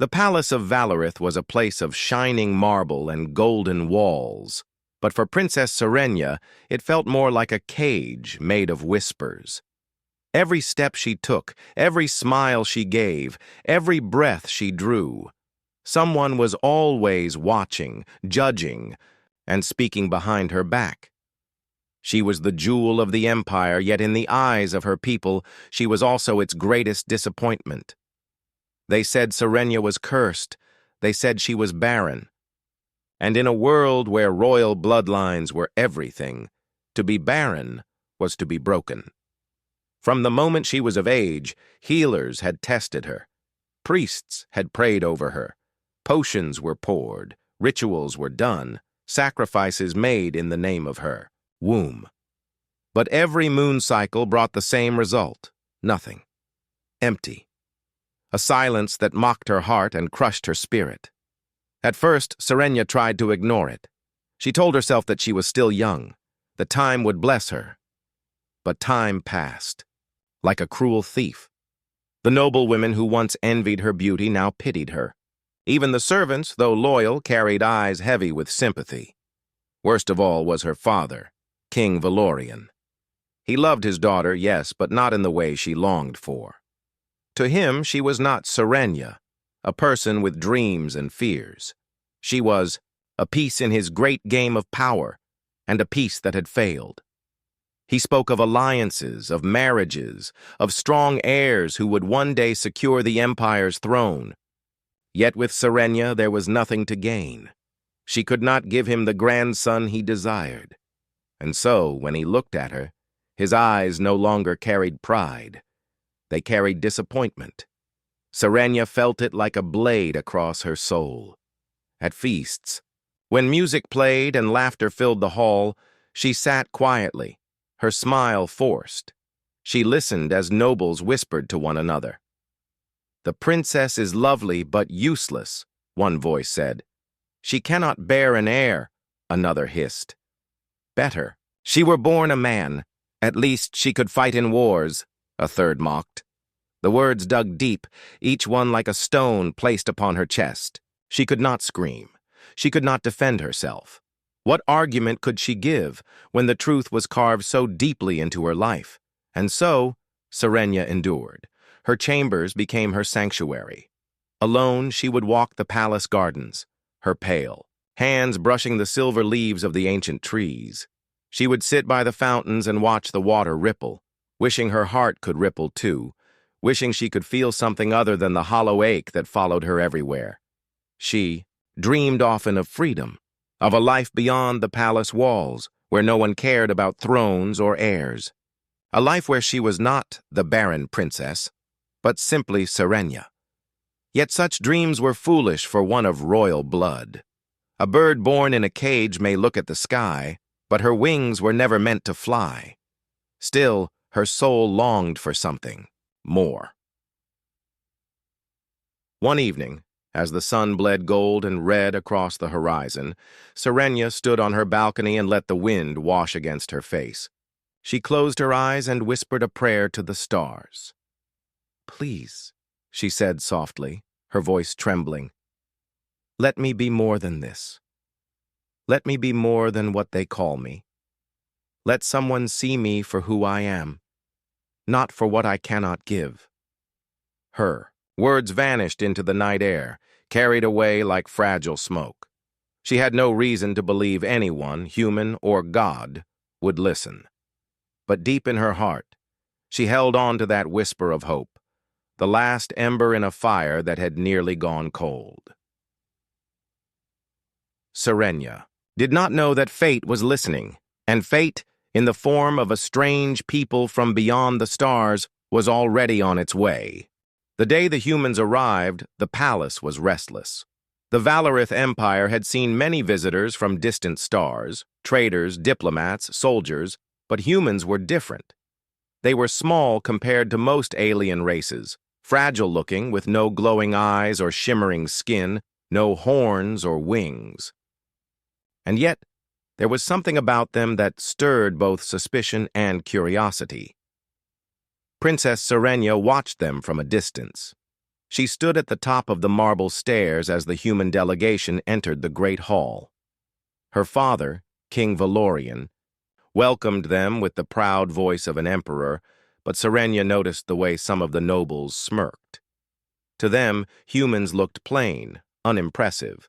The palace of Valarith was a place of shining marble and golden walls, but for Princess Serenia, it felt more like a cage made of whispers. Every step she took, every smile she gave, every breath she drew, someone was always watching, judging, and speaking behind her back. She was the jewel of the empire, yet in the eyes of her people, she was also its greatest disappointment. They said Serenia was cursed. They said she was barren. And in a world where royal bloodlines were everything, to be barren was to be broken. From the moment she was of age, healers had tested her. Priests had prayed over her. Potions were poured, rituals were done, sacrifices made in the name of her womb. But every moon cycle brought the same result: nothing. Empty. A silence that mocked her heart and crushed her spirit. At first, Serenia tried to ignore it. She told herself that she was still young, that time would bless her. But time passed, like a cruel thief. The noblewomen who once envied her beauty now pitied her. Even the servants, though loyal, carried eyes heavy with sympathy. Worst of all was her father, King Valorian. He loved his daughter, yes, but not in the way she longed for. To him, she was not Serenia, a person with dreams and fears. She was a piece in his great game of power, and a piece that had failed. He spoke of alliances, of marriages, of strong heirs who would one day secure the empire's throne. Yet with Serenia there was nothing to gain. She could not give him the grandson he desired. And so, when he looked at her, his eyes no longer carried pride. They carried disappointment. Serenia felt it like a blade across her soul. At feasts, when music played and laughter filled the hall, she sat quietly, her smile forced. She listened as nobles whispered to one another. "The princess is lovely but useless," one voice said. "She cannot bear an heir," another hissed. "Better, she were born a man. At least she could fight in wars," a third mocked. The words dug deep, each one like a stone placed upon her chest. She could not scream. She could not defend herself. What argument could she give when the truth was carved so deeply into her life? And so, Serenia endured. Her chambers became her sanctuary. Alone, she would walk the palace gardens, her pale, hands brushing the silver leaves of the ancient trees. She would sit by the fountains and watch the water ripple, wishing her heart could ripple too, wishing she could feel something other than the hollow ache that followed her everywhere. She dreamed often of freedom, of a life beyond the palace walls, where no one cared about thrones or heirs. A life where she was not the Barren princess, but simply Serenia. Yet such dreams were foolish for one of royal blood. A bird born in a cage may look at the sky, but her wings were never meant to fly. Still, her soul longed for something more. One evening, as the sun bled gold and red across the horizon, Serenia stood on her balcony and let the wind wash against her face. She closed her eyes and whispered a prayer to the stars. "Please," she said softly, her voice trembling, "let me be more than this. Let me be more than what they call me. Let someone see me for who I am, not for what I cannot give." Her words vanished into the night air, carried away like fragile smoke. She had no reason to believe anyone, human or God, would listen. But deep in her heart, she held on to that whisper of hope, the last ember in a fire that had nearly gone cold. Serenia did not know that fate was listening, and fate, in the form of a strange people from beyond the stars, was already on its way. The day the humans arrived, the palace was restless. The Valarith Empire had seen many visitors from distant stars, traders, diplomats, soldiers, but humans were different. They were small compared to most alien races, fragile-looking with no glowing eyes or shimmering skin, no horns or wings. And yet, there was something about them that stirred both suspicion and curiosity. Princess Serenia watched them from a distance. She stood at the top of the marble stairs as the human delegation entered the great hall. Her father, King Valorian, welcomed them with the proud voice of an emperor, but Serenia noticed the way some of the nobles smirked. To them, humans looked plain, unimpressive,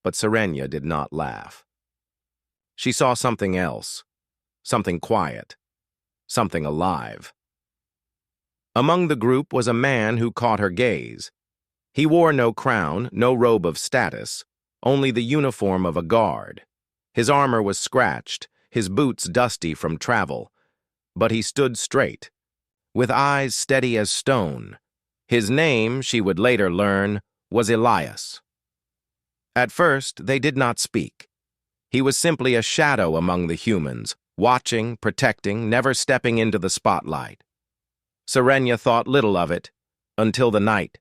but Serenia did not laugh. She saw something else, something quiet, something alive. Among the group was a man who caught her gaze. He wore no crown, no robe of status, only the uniform of a guard. His armor was scratched, his boots dusty from travel, but he stood straight, with eyes steady as stone. His name, she would later learn, was Elias. At first, they did not speak. He was simply a shadow among the humans, watching, protecting, never stepping into the spotlight. Serenia thought little of it, until the night.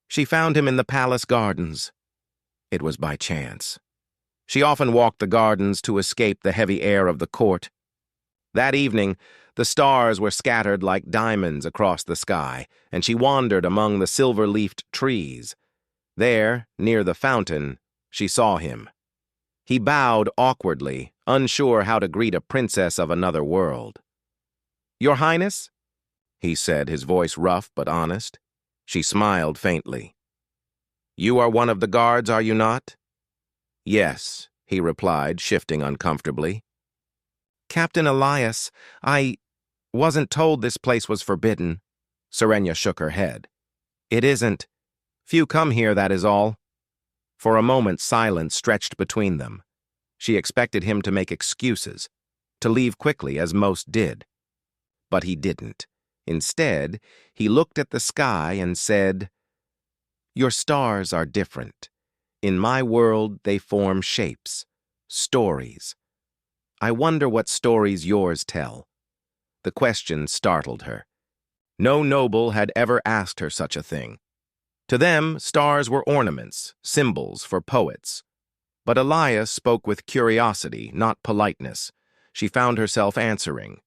She found him in the palace gardens. It was by chance. She often walked the gardens to escape the heavy air of the court. That evening, the stars were scattered like diamonds across the sky, and she wandered among the silver-leafed trees. There, near the fountain, she saw him. He bowed awkwardly, unsure how to greet a princess of another world. "Your Highness?" he said, his voice rough but honest. She smiled faintly. "You are one of the guards, are you not?" "Yes," he replied, shifting uncomfortably. "Captain Elias, I wasn't told this place was forbidden." Serenia shook her head. "It isn't. Few come here, that is all." For a moment, silence stretched between them. She expected him to make excuses, to leave quickly, as most did. But he didn't. Instead, he looked at the sky and said, "Your stars are different. In my world, they form shapes, stories. I wonder what stories yours tell." The question startled her. No noble had ever asked her such a thing. To them, stars were ornaments, symbols for poets. But Elias spoke with curiosity, not politeness. She found herself answering,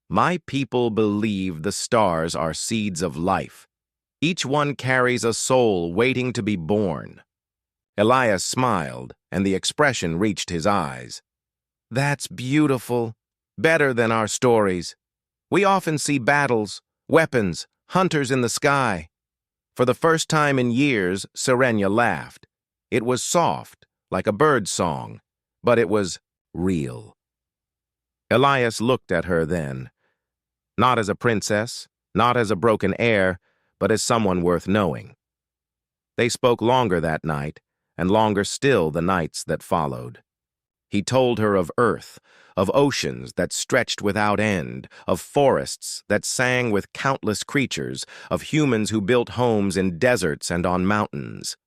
"My people believe the stars are seeds of life. Each one carries a soul waiting to be born." Elias smiled, and the expression reached his eyes. "That's beautiful. Better than our stories. We often see battles, weapons, hunters in the sky." For the first time in years, Serenia laughed. It was soft, like a bird's song, but it was real. Elias looked at her then. Not as a princess, not as a broken heir, but as someone worth knowing. They spoke longer that night, and longer still the nights that followed. He told her of earth, of oceans that stretched without end, of forests that sang with countless creatures, of humans who built homes in deserts and on mountains.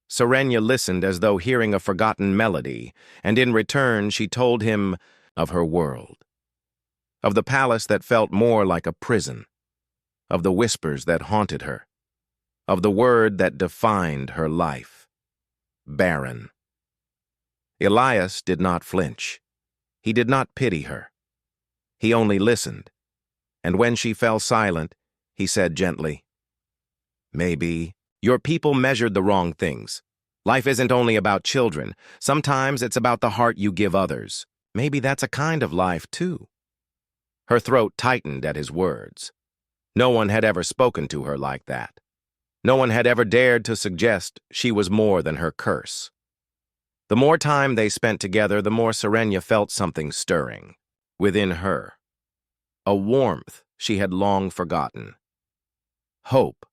Serenia listened as though hearing a forgotten melody, and in return she told him of her world. Of the palace that felt more like a prison, of the whispers that haunted her, of the word that defined her life: Barren. Elias did not flinch. He did not pity her. He only listened, and when she fell silent, he said gently, "Maybe your people measured the wrong things. Life isn't only about children. Sometimes it's about the heart you give others. Maybe that's a kind of life, too." Her throat tightened at his words. No one had ever spoken to her like that. No one had ever dared to suggest she was more than her curse. The more time they spent together, the more Serenia felt something stirring within her. A warmth she had long forgotten. Hope.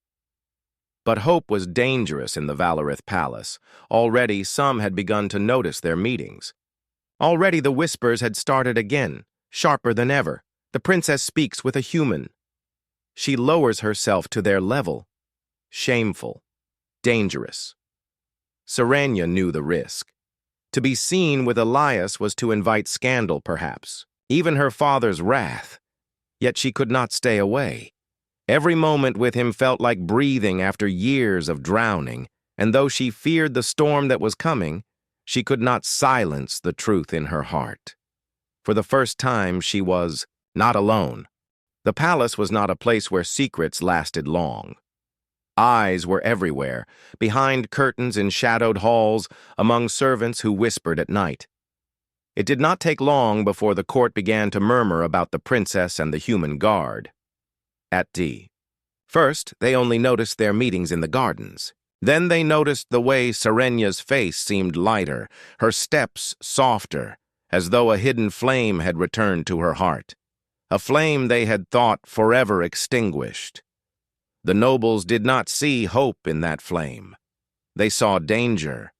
But hope was dangerous in the Valorith Palace. Already some had begun to notice their meetings. Already the whispers had started again, sharper than ever. The princess speaks with a human. She lowers herself to their level. Shameful. Dangerous. Serenia knew the risk. To be seen with Elias was to invite scandal, perhaps, even her father's wrath. Yet she could not stay away. Every moment with him felt like breathing after years of drowning, and though she feared the storm that was coming, she could not silence the truth in her heart. For the first time, she was not alone. The palace was not a place where secrets lasted long. Eyes were everywhere, behind curtains in shadowed halls, among servants who whispered at night. It did not take long before the court began to murmur about the princess and the human guard. At D. First, they only noticed their meetings in the gardens. Then they noticed the way Serenya's face seemed lighter, her steps softer, as though a hidden flame had returned to her heart. A flame they had thought forever extinguished. The nobles did not see hope in that flame. They saw danger.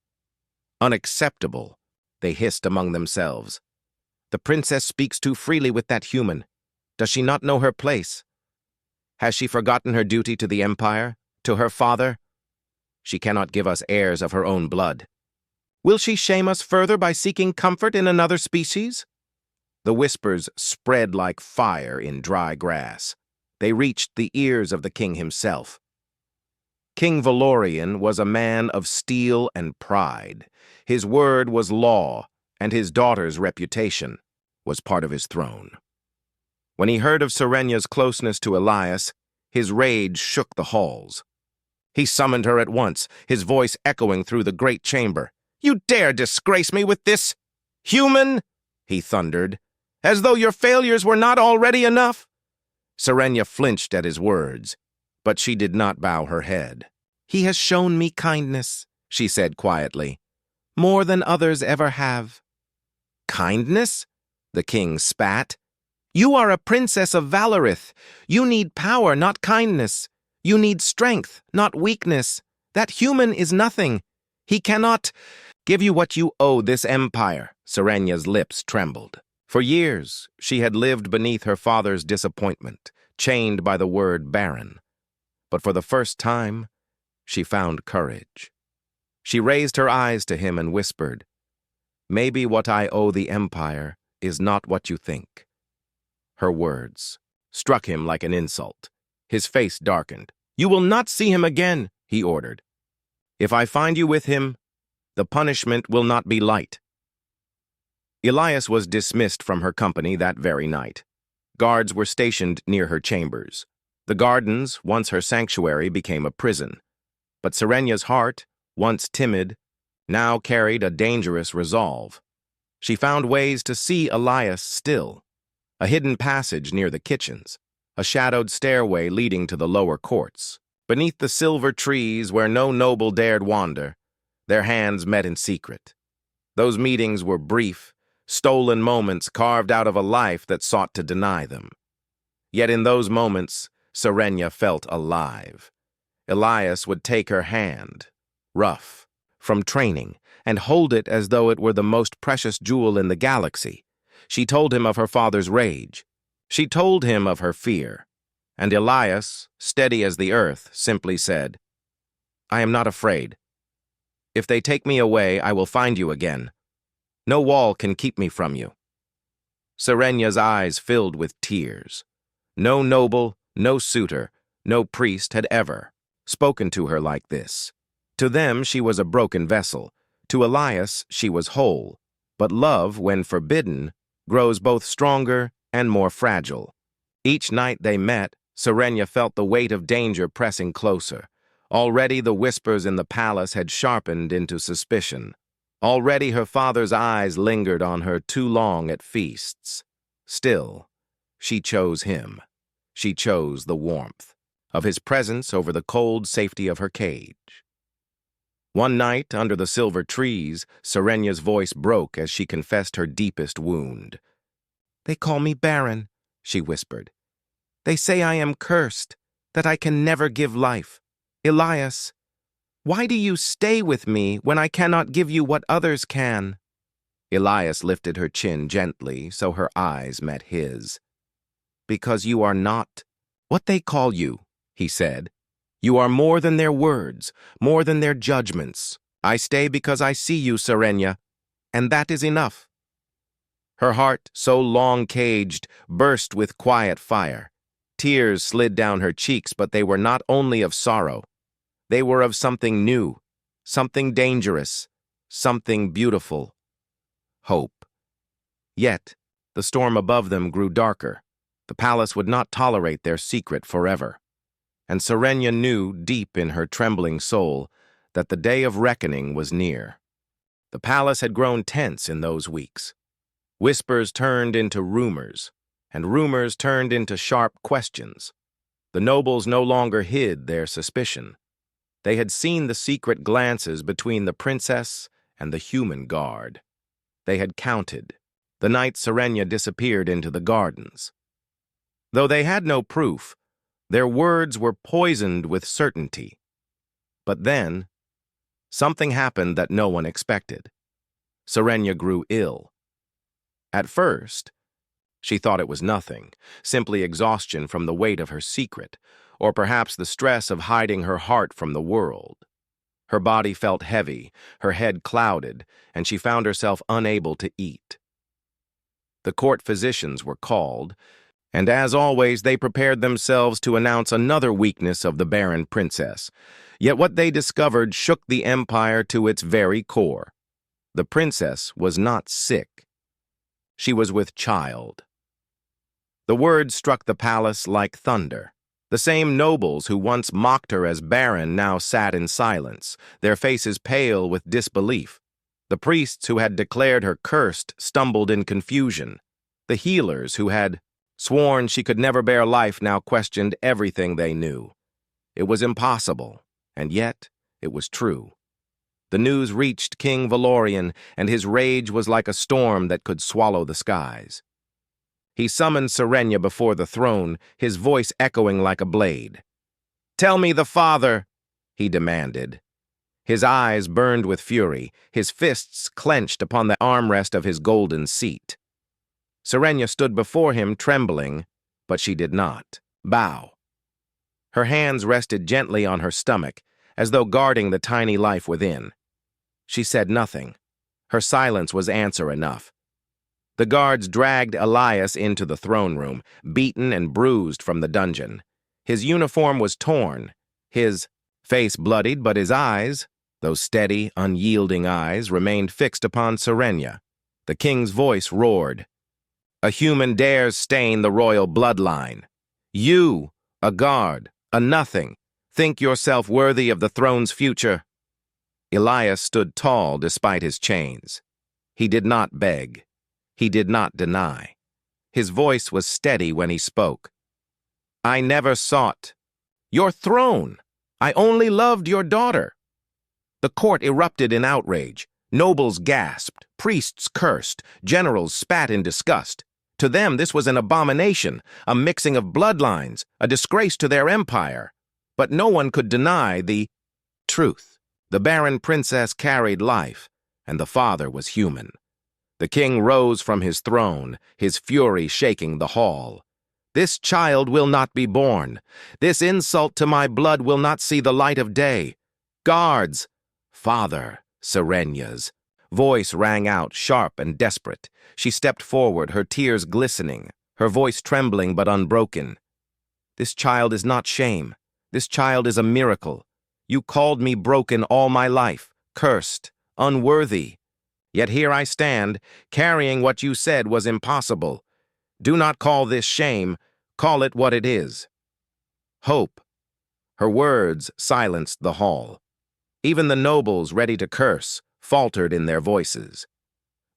Unacceptable, they hissed among themselves. The princess speaks too freely with that human. Does she not know her place? Has she forgotten her duty to the empire, to her father? She cannot give us heirs of her own blood. Will she shame us further by seeking comfort in another species? The whispers spread like fire in dry grass. They reached the ears of the king himself. King Valorian was a man of steel and pride. His word was law, and his daughter's reputation was part of his throne. When he heard of Serenya's closeness to Elias, his rage shook the halls. He summoned her at once, his voice echoing through the great chamber. "You dare disgrace me with this? Human?" he thundered. "As though your failures were not already enough?" Serenya flinched at his words, but she did not bow her head. "He has shown me kindness," she said quietly, "more than others ever have." "Kindness?" the king spat. "You are a princess of Valorith. You need power, not kindness. You need strength, not weakness. That human is nothing. He cannot give you what you owe this empire." Serenya's lips trembled. For years, she had lived beneath her father's disappointment, chained by the word Barren. But for the first time, she found courage. She raised her eyes to him and whispered, "Maybe what I owe the empire is not what you think." Her words struck him like an insult. His face darkened. "You will not see him again," he ordered. "If I find you with him, the punishment will not be light." Elias was dismissed from her company that very night. Guards were stationed near her chambers. The gardens, once her sanctuary, became a prison. But Serenya's heart, once timid, now carried a dangerous resolve. She found ways to see Elias still. A hidden passage near the kitchens, a shadowed stairway leading to the lower courts. Beneath the silver trees where no noble dared wander, their hands met in secret. Those meetings were brief, stolen moments carved out of a life that sought to deny them. Yet in those moments, Serenya felt alive. Elias would take her hand, rough, from training, and hold it as though it were the most precious jewel in the galaxy. She told him of her father's rage. She told him of her fear. And Elias, steady as the earth, simply said, "I am not afraid. If they take me away, I will find you again. No wall can keep me from you." Serenya's eyes filled with tears. No noble, no suitor, no priest had ever spoken to her like this. To them, she was a broken vessel. To Elias, she was whole. But love, when forbidden, grows both stronger and more fragile. Each night they met, Serenya felt the weight of danger pressing closer. Already the whispers in the palace had sharpened into suspicion. Already her father's eyes lingered on her too long at feasts. Still, she chose him. She chose the warmth of his presence over the cold safety of her cage. One night, under the silver trees, Serenya's voice broke as she confessed her deepest wound. "They call me Barren," she whispered. "They say I am cursed, that I can never give life. Elias, why do you stay with me when I cannot give you what others can?" Elias lifted her chin gently so her eyes met his. "Because you are not what they call you," he said. "You are more than their words, more than their judgments. I stay because I see you, Serenya, and that is enough." Her heart, so long caged, burst with quiet fire. Tears slid down her cheeks, but they were not only of sorrow. They were of something new, something dangerous, something beautiful. Hope. Yet, the storm above them grew darker. The palace would not tolerate their secret forever. and Serenia knew deep in her trembling soul that the day of reckoning was near. The palace had grown tense in those weeks. Whispers turned into rumors, and rumors turned into sharp questions. The nobles no longer hid their suspicion. They had seen the secret glances between the princess and the human guard. They had counted the night Serenia disappeared into the gardens. Though they had no proof, their words were poisoned with certainty. But then, something happened that no one expected. Serenia grew ill. At first, she thought it was nothing, simply exhaustion from the weight of her secret, or perhaps the stress of hiding her heart from the world. Her body felt heavy, her head clouded, and she found herself unable to eat. The court physicians were called, and as always they prepared themselves to announce another weakness of the Barren princess. Yet what they discovered shook the empire to its very core. The princess was not sick. She was with child. The words struck the palace like thunder. The same nobles who once mocked her as barren now sat in silence, their faces pale with disbelief. The priests who had declared her cursed stumbled in confusion. The healers who had sworn she could never bear life now questioned everything they knew. It was impossible, and yet it was true. The news reached King Valorian, and his rage was like a storm that could swallow the skies. He summoned Serenia before the throne, his voice echoing like a blade. "Tell me the father," he demanded. His eyes burned with fury, his fists clenched upon the armrest of his golden seat. Serenia stood before him, trembling, but she did not bow. Her hands rested gently on her stomach, as though guarding the tiny life within. She said nothing. Her silence was answer enough. The guards dragged Elias into the throne room, beaten and bruised from the dungeon. His uniform was torn, his face bloodied, but his eyes, those steady, unyielding eyes, remained fixed upon Serenia. The king's voice roared. "A human dares stain the royal bloodline. You, a guard, a nothing, think yourself worthy of the throne's future." Elias stood tall despite his chains. He did not beg. He did not deny. His voice was steady when he spoke. "I never sought your throne. I only loved your daughter." The court erupted in outrage. Nobles gasped, priests cursed, generals spat in disgust. To them, this was an abomination, a mixing of bloodlines, a disgrace to their empire. But no one could deny the truth. The Barren princess carried life, and the father was human. The king rose from his throne, his fury shaking the hall. "This child will not be born. This insult to my blood will not see the light of day. Guards!" "Father," Serenia's voice rang out, sharp and desperate. She stepped forward, her tears glistening, her voice trembling but unbroken. "This child is not shame. This child is a miracle. You called me broken all my life, cursed, unworthy. Yet here I stand, carrying what you said was impossible. Do not call this shame. Call it what it is. Hope." Her words silenced the hall. Even the nobles, ready to curse, faltered in their voices.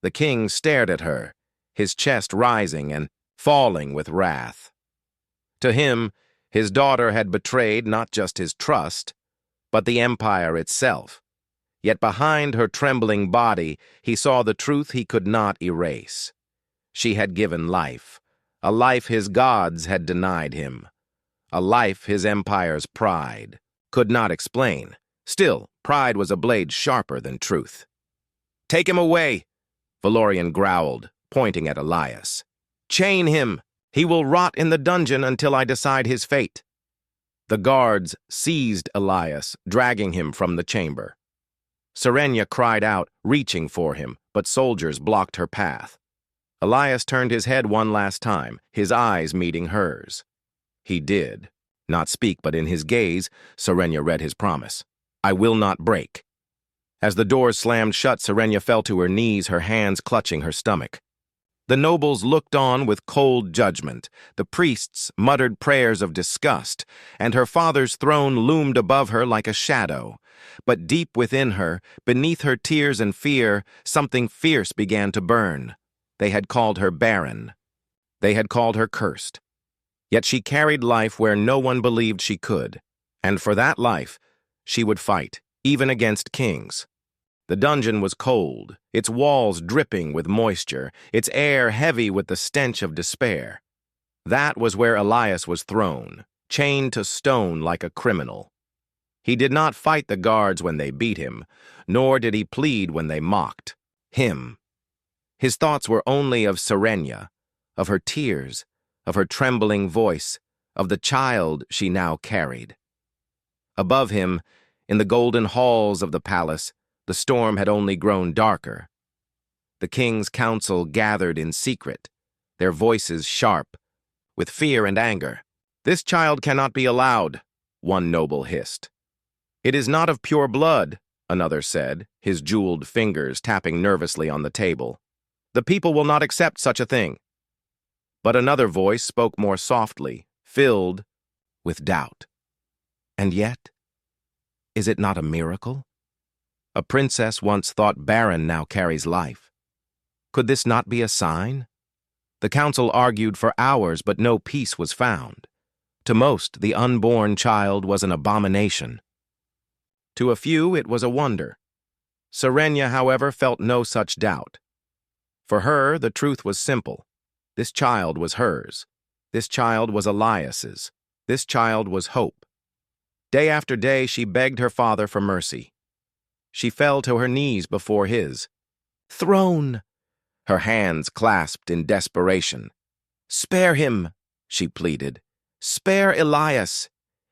The king stared at her, his chest rising and falling with wrath. To him, his daughter had betrayed not just his trust, but the empire itself. Yet behind her trembling body, he saw the truth he could not erase. She had given life, a life his gods had denied him, a life his empire's pride could not explain. Still, pride was a blade sharper than truth. "Take him away," Valorian growled, pointing at Elias. "Chain him. He will rot in the dungeon until I decide his fate." The guards seized Elias, dragging him from the chamber. Serenia cried out, reaching for him, but soldiers blocked her path. Elias turned his head one last time, his eyes meeting hers. He did not speak, but in his gaze, Serenia read his promise. "I will not break." As the doors slammed shut, Serenia fell to her knees, her hands clutching her stomach. The nobles looked on with cold judgment, the priests muttered prayers of disgust, and her father's throne loomed above her like a shadow. But deep within her, beneath her tears and fear, something fierce began to burn. They had called her barren. They had called her cursed. Yet she carried life where no one believed she could, and for that life, she would fight, even against kings. The dungeon was cold, its walls dripping with moisture, its air heavy with the stench of despair. That was where Elias was thrown, chained to stone like a criminal. He did not fight the guards when they beat him, nor did he plead when they mocked him. His thoughts were only of Serenia, of her tears, of her trembling voice, of the child she now carried. Above him, in the golden halls of the palace, the storm had only grown darker. The king's council gathered in secret, their voices sharp, with fear and anger. "This child cannot be allowed," one noble hissed. "It is not of pure blood," another said, his jeweled fingers tapping nervously on the table. "The people will not accept such a thing." But another voice spoke more softly, filled with doubt. "And yet, is it not a miracle? A princess once thought barren now carries life. Could this not be a sign?" The council argued for hours, but no peace was found. To most, the unborn child was an abomination. To a few, it was a wonder. Serenia, however, felt no such doubt. For her, the truth was simple. This child was hers. This child was Elias's. This child was hope. Day after day, she begged her father for mercy. She fell to her knees before his throne, her hands clasped in desperation. "Spare him," she pleaded. "Spare Elias.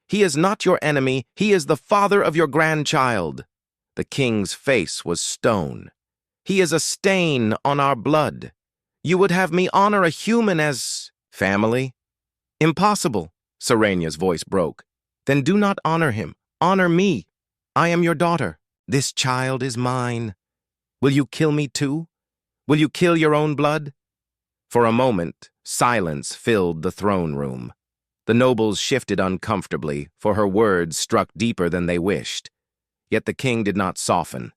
He is not your enemy. He is the father of your grandchild." The king's face was stone. "He is a stain on our blood. You would have me honor a human as family? Impossible," Serenia's voice broke. "Then do not honor him. Honor me. I am your daughter. This child is mine. Will you kill me too? Will you kill your own blood?" For a moment, silence filled the throne room. The nobles shifted uncomfortably, for her words struck deeper than they wished. Yet the king did not soften.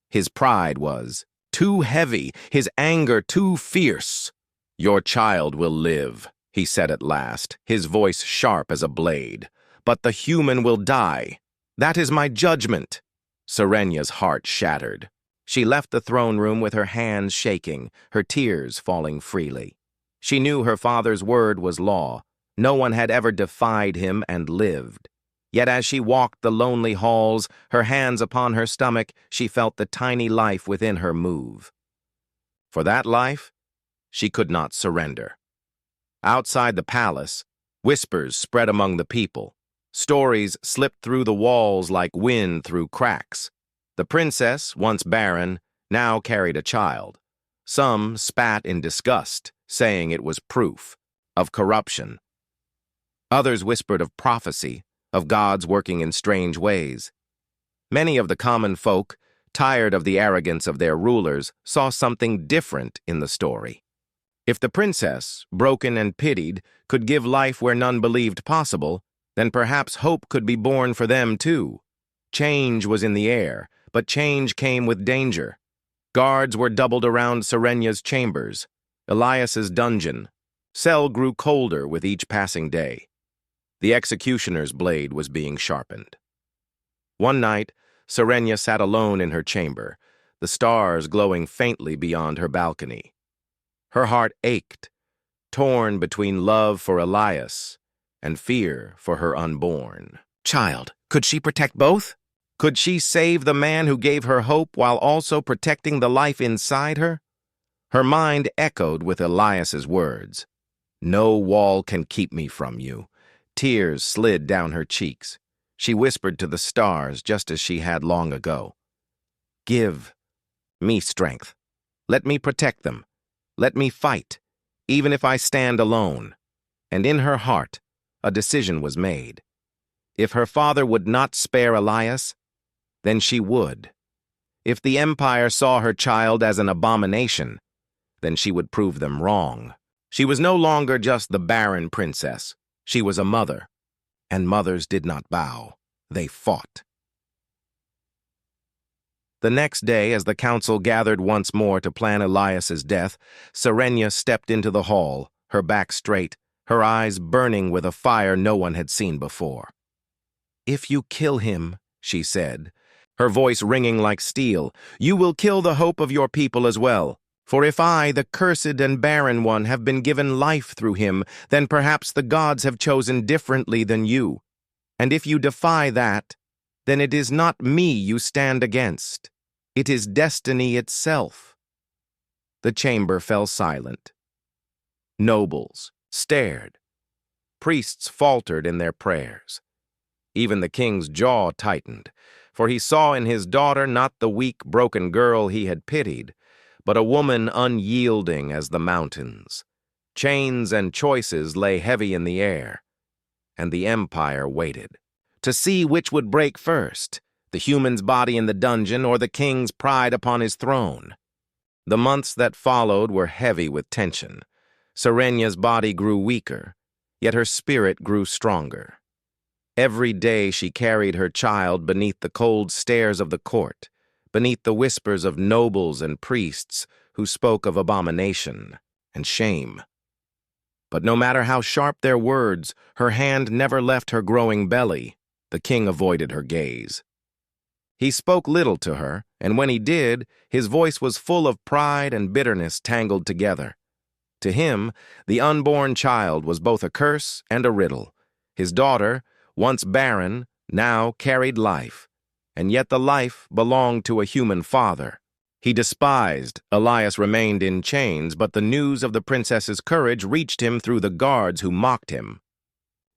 His pride was too heavy, his anger too fierce. "Your child will live," he said at last, his voice sharp as a blade. "But the human will die. That is my judgment." Serenia's heart shattered. She left the throne room with her hands shaking, her tears falling freely. She knew her father's word was law. No one had ever defied him and lived. Yet as she walked the lonely halls, her hands upon her stomach, she felt the tiny life within her move. For that life, she could not surrender. Outside the palace, whispers spread among the people. Stories slipped through the walls like wind through cracks. The princess, once barren, now carried a child. Some spat in disgust, saying it was proof of corruption. Others whispered of prophecy, of gods working in strange ways. Many of the common folk, tired of the arrogance of their rulers, saw something different in the story. If the princess, broken and pitied, could give life where none believed possible, then perhaps hope could be born for them too. Change was in the air, but change came with danger. Guards were doubled around Serenia's chambers, Elias's dungeon. Cell grew colder with each passing day. The executioner's blade was being sharpened. One night, Serenia sat alone in her chamber, the stars glowing faintly beyond her balcony. Her heart ached, torn between love for Elias and fear for her unborn child. Could she protect both? Could she save the man who gave her hope while also protecting the life inside her? Her mind echoed with Elias's words. "No wall can keep me from you." Tears slid down her cheeks. She whispered to the stars just as she had long ago. "Give me strength. Let me protect them. Let me fight, even if I stand alone." And in her heart, a decision was made. If her father would not spare Elias, then she would. If the empire saw her child as an abomination, then she would prove them wrong. She was no longer just the Barren princess. She was a mother, and mothers did not bow. They fought. The next day, as the council gathered once more to plan Elias's death, Serenia stepped into the hall, her back straight, her eyes burning with a fire no one had seen before. "If you kill him," she said, her voice ringing like steel, "you will kill the hope of your people as well. For if I, the cursed and barren one, have been given life through him, then perhaps the gods have chosen differently than you. And if you defy that, then it is not me you stand against. It is destiny itself." The chamber fell silent. Nobles stared. Priests faltered in their prayers. Even the king's jaw tightened, for he saw in his daughter not the weak, broken girl he had pitied, but a woman unyielding as the mountains. Chains and choices lay heavy in the air, and the empire waited to see which would break first, the human's body in the dungeon or the king's pride upon his throne. The months that followed were heavy with tension. Serenia's body grew weaker, yet her spirit grew stronger. Every day she carried her child beneath the cold stares of the court, beneath the whispers of nobles and priests who spoke of abomination and shame. But no matter how sharp their words, her hand never left her growing belly. The king avoided her gaze. He spoke little to her, and when he did, his voice was full of pride and bitterness tangled together. To him, the unborn child was both a curse and a riddle. His daughter, once barren, now carried life, and yet the life belonged to a human father. He despised Elias remained in chains, but the news of the princess's courage reached him through the guards who mocked him.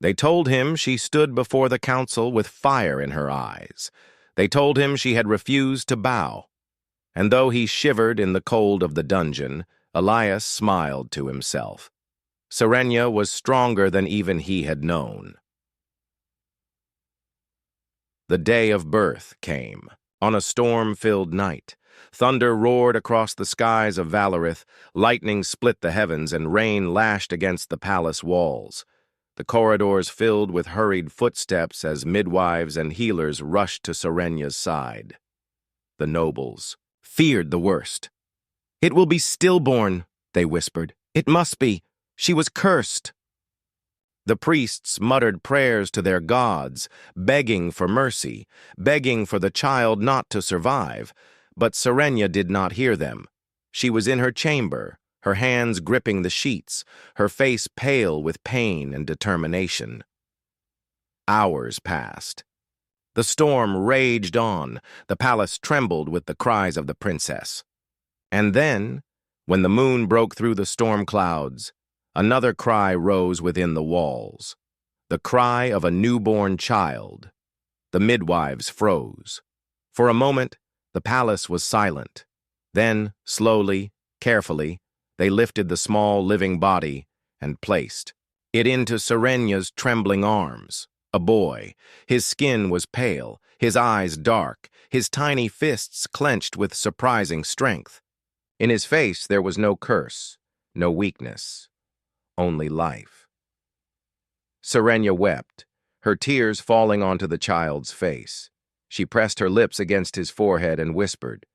They told him she stood before the council with fire in her eyes. They told him she had refused to bow. And though he shivered in the cold of the dungeon, Elias smiled to himself. Serenia was stronger than even he had known. The day of birth came. On a storm-filled night, thunder roared across the skies of Valorith, lightning split the heavens, and rain lashed against the palace walls. The corridors filled with hurried footsteps as midwives and healers rushed to Serenia's side. The nobles feared the worst. "It will be stillborn," they whispered. "It must be. She was cursed." The priests muttered prayers to their gods, begging for mercy, begging for the child not to survive. But Serenia did not hear them. She was in her chamber, her hands gripping the sheets, her face pale with pain and determination. Hours passed. The storm raged on. The palace trembled with the cries of the princess. And then, when the moon broke through the storm clouds, another cry rose within the walls. The cry of a newborn child. The midwives froze. For a moment, the palace was silent. Then, slowly, carefully, they lifted the small living body and placed it into Serenia's trembling arms. A boy. His skin was pale, his eyes dark, his tiny fists clenched with surprising strength. In his face there was no curse, no weakness, only life. Serenia wept, her tears falling onto the child's face. She pressed her lips against his forehead and whispered,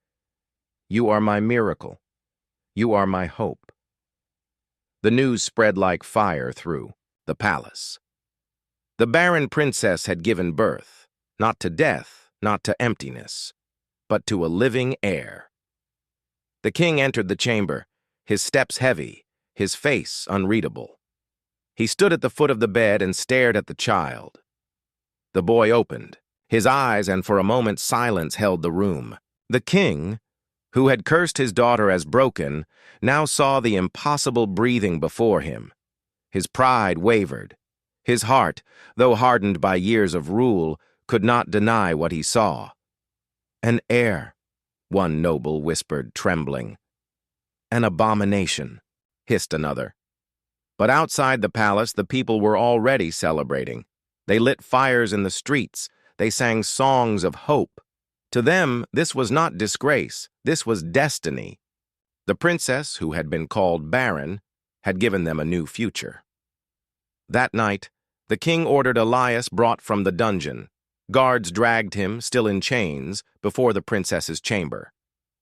"You are my miracle. You are my hope." The news spread like fire through the palace. The Barren princess had given birth, not to death, not to emptiness, but to a living heir. The king entered the chamber, his steps heavy, his face unreadable. He stood at the foot of the bed and stared at the child. The boy opened his eyes, and for a moment silence held the room. The king, who had cursed his daughter as broken, now saw the impossible breathing before him. His pride wavered. His heart, though hardened by years of rule, could not deny what he saw. "An heir," one noble whispered, trembling. "An abomination," hissed another. But outside the palace, the people were already celebrating. They lit fires in the streets. They sang songs of hope. To them, this was not disgrace. This was destiny. The princess, who had been called Barren, had given them a new future. That night, the king ordered Elias brought from the dungeon. Guards dragged him, still in chains, before the princess's chamber.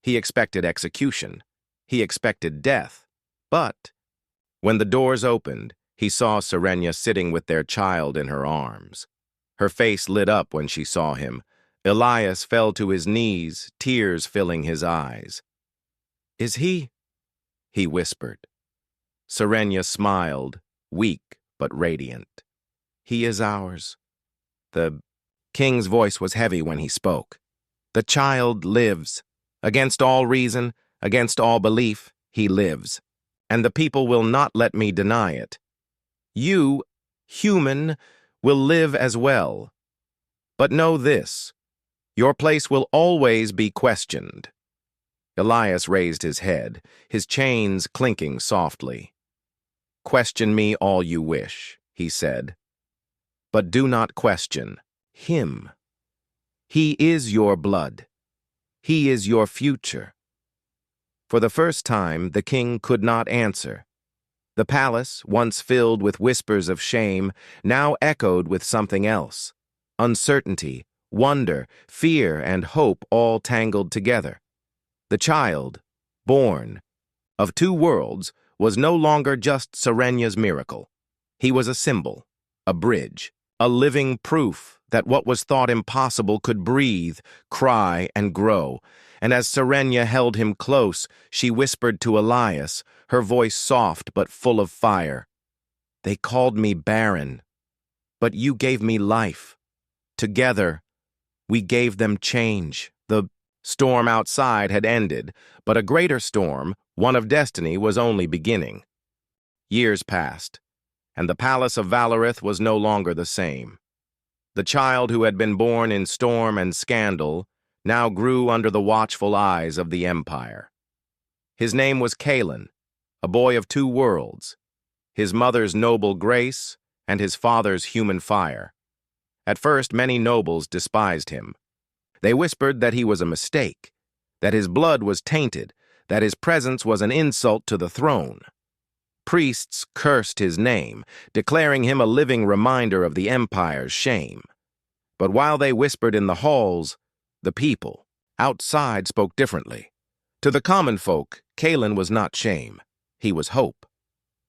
He expected execution. He expected death. But when the doors opened, he saw Serenia sitting with their child in her arms. Her face lit up when she saw him. Elias fell to his knees, tears filling his eyes. "Is he?" he whispered. Serenia smiled, weak but radiant. "He is ours." The king's voice was heavy when he spoke. "The child lives. Against all reason, against all belief, he lives. And the people will not let me deny it. You, human, will live as well. But know this, your place will always be questioned." Elias raised his head, his chains clinking softly. "Question me all you wish," he said. "But do not question him. He is your blood. He is your future." For the first time, the king could not answer. The palace, once filled with whispers of shame, now echoed with something else. Uncertainty, wonder, fear, and hope all tangled together. The child, born, of two worlds, was no longer just Serenia's miracle. He was a symbol, a bridge, a living proof that what was thought impossible could breathe, cry, and grow. And as Serenia held him close, she whispered to Elias, her voice soft but full of fire, "They called me barren, but you gave me life. Together, we gave them change." The storm outside had ended, but a greater storm, one of destiny, was only beginning. Years passed, and the palace of Valorith was no longer the same. The child who had been born in storm and scandal now grew under the watchful eyes of the Empire. His name was Kalen, a boy of two worlds, his mother's noble grace and his father's human fire. At first, many nobles despised him. They whispered that he was a mistake, that his blood was tainted, that his presence was an insult to the throne. Priests cursed his name, declaring him a living reminder of the Empire's shame. But while they whispered in the halls, the people outside spoke differently. To the common folk, Kalen was not shame. He was hope.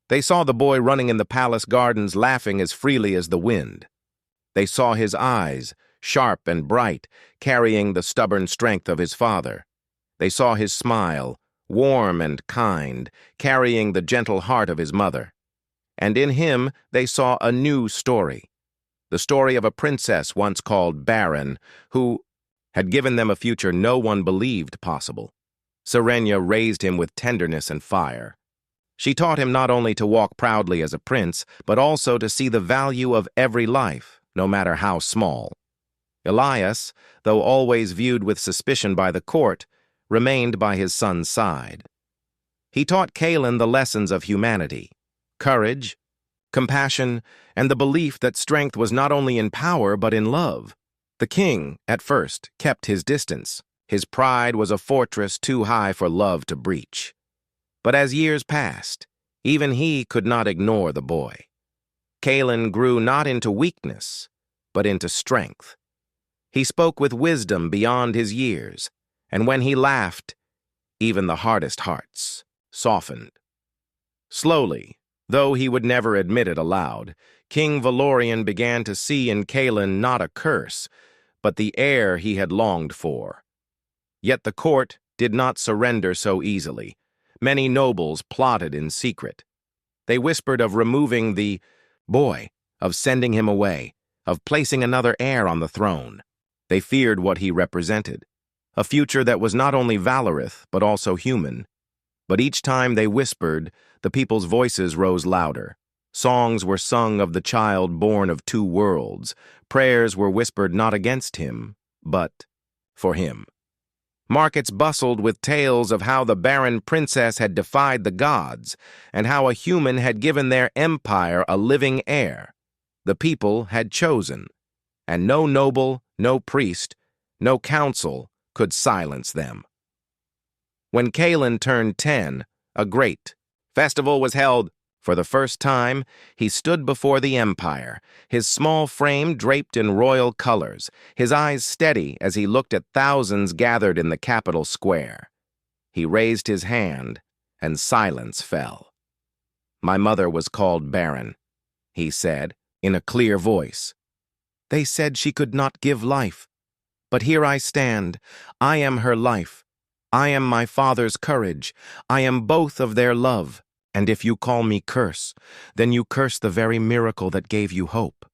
They saw the boy running in the palace gardens, laughing as freely as the wind. They saw his eyes, sharp and bright, carrying the stubborn strength of his father. They saw his smile, warm and kind, carrying the gentle heart of his mother. And in him they saw a new story, the story of a princess once called Barren, who had given them a future no one believed possible. Serenia raised him with tenderness and fire. She taught him not only to walk proudly as a prince, but also to see the value of every life, no matter how small. Elias, though always viewed with suspicion by the court, remained by his son's side. He taught Kalen the lessons of humanity, courage, compassion, and the belief that strength was not only in power but in love. The king, at first, kept his distance. His pride was a fortress too high for love to breach. But as years passed, even he could not ignore the boy. Kalen grew not into weakness, but into strength. He spoke with wisdom beyond his years, and when he laughed, even the hardest hearts softened. Slowly, though he would never admit it aloud, King Valorian began to see in Kalen not a curse, but the heir he had longed for. Yet the court did not surrender so easily. Many nobles plotted in secret. They whispered of removing the boy, of sending him away, of placing another heir on the throne. They feared what he represented, a future that was not only Valorith, but also human. But each time they whispered, the people's voices rose louder. Songs were sung of the child born of two worlds. Prayers were whispered not against him, but for him. Markets bustled with tales of how the barren princess had defied the gods, and how a human had given their empire a living heir. The people had chosen, and no noble, no priest, no council could silence them. When Kalen turned 10, a great festival was held. For the first time, he stood before the Empire, his small frame draped in royal colors, his eyes steady as he looked at thousands gathered in the capital square. He raised his hand, and silence fell. "My mother was called Barren," he said, in a clear voice. "They said she could not give life. But here I stand. I am her life. I am my father's courage. I am both of their love. And if you call me curse, then you curse the very miracle that gave you hope.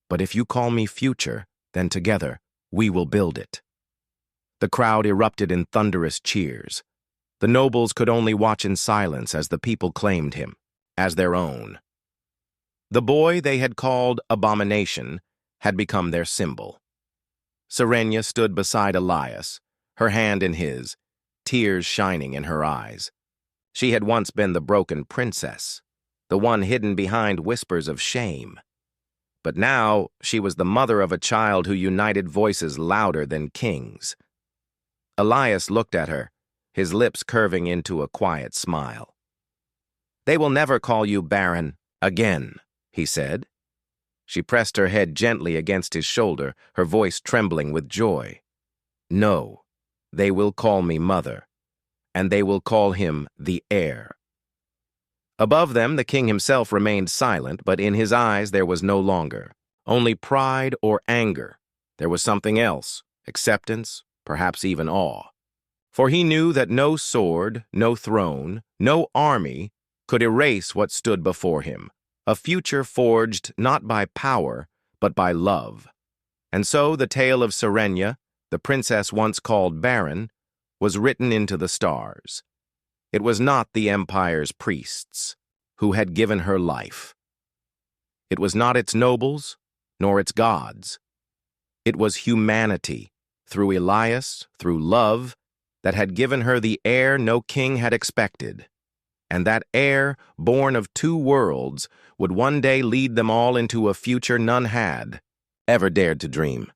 But if you call me future, then together we will build it." The crowd erupted in thunderous cheers. The nobles could only watch in silence as the people claimed him as their own. The boy they had called Abomination had become their symbol. Serenia stood beside Elias, her hand in his, tears shining in her eyes. She had once been the broken princess, the one hidden behind whispers of shame. But now she was the mother of a child who united voices louder than kings. Elias looked at her, his lips curving into a quiet smile. "They will never call you Barren again," he said. She pressed her head gently against his shoulder, her voice trembling with joy. "No, they will call me Mother, and they will call him the Heir." Above them, the king himself remained silent, but in his eyes there was no longer only pride or anger. There was something else, acceptance, perhaps even awe. For he knew that no sword, no throne, no army could erase what stood before him, a future forged not by power, but by love. And so the tale of Serenia, the princess once called Barren, was written into the stars. It was not the Empire's priests who had given her life. It was not its nobles, nor its gods. It was humanity, through Elias, through love, that had given her the heir no king had expected. And that heir, born of two worlds, would one day lead them all into a future none had ever dared to dream.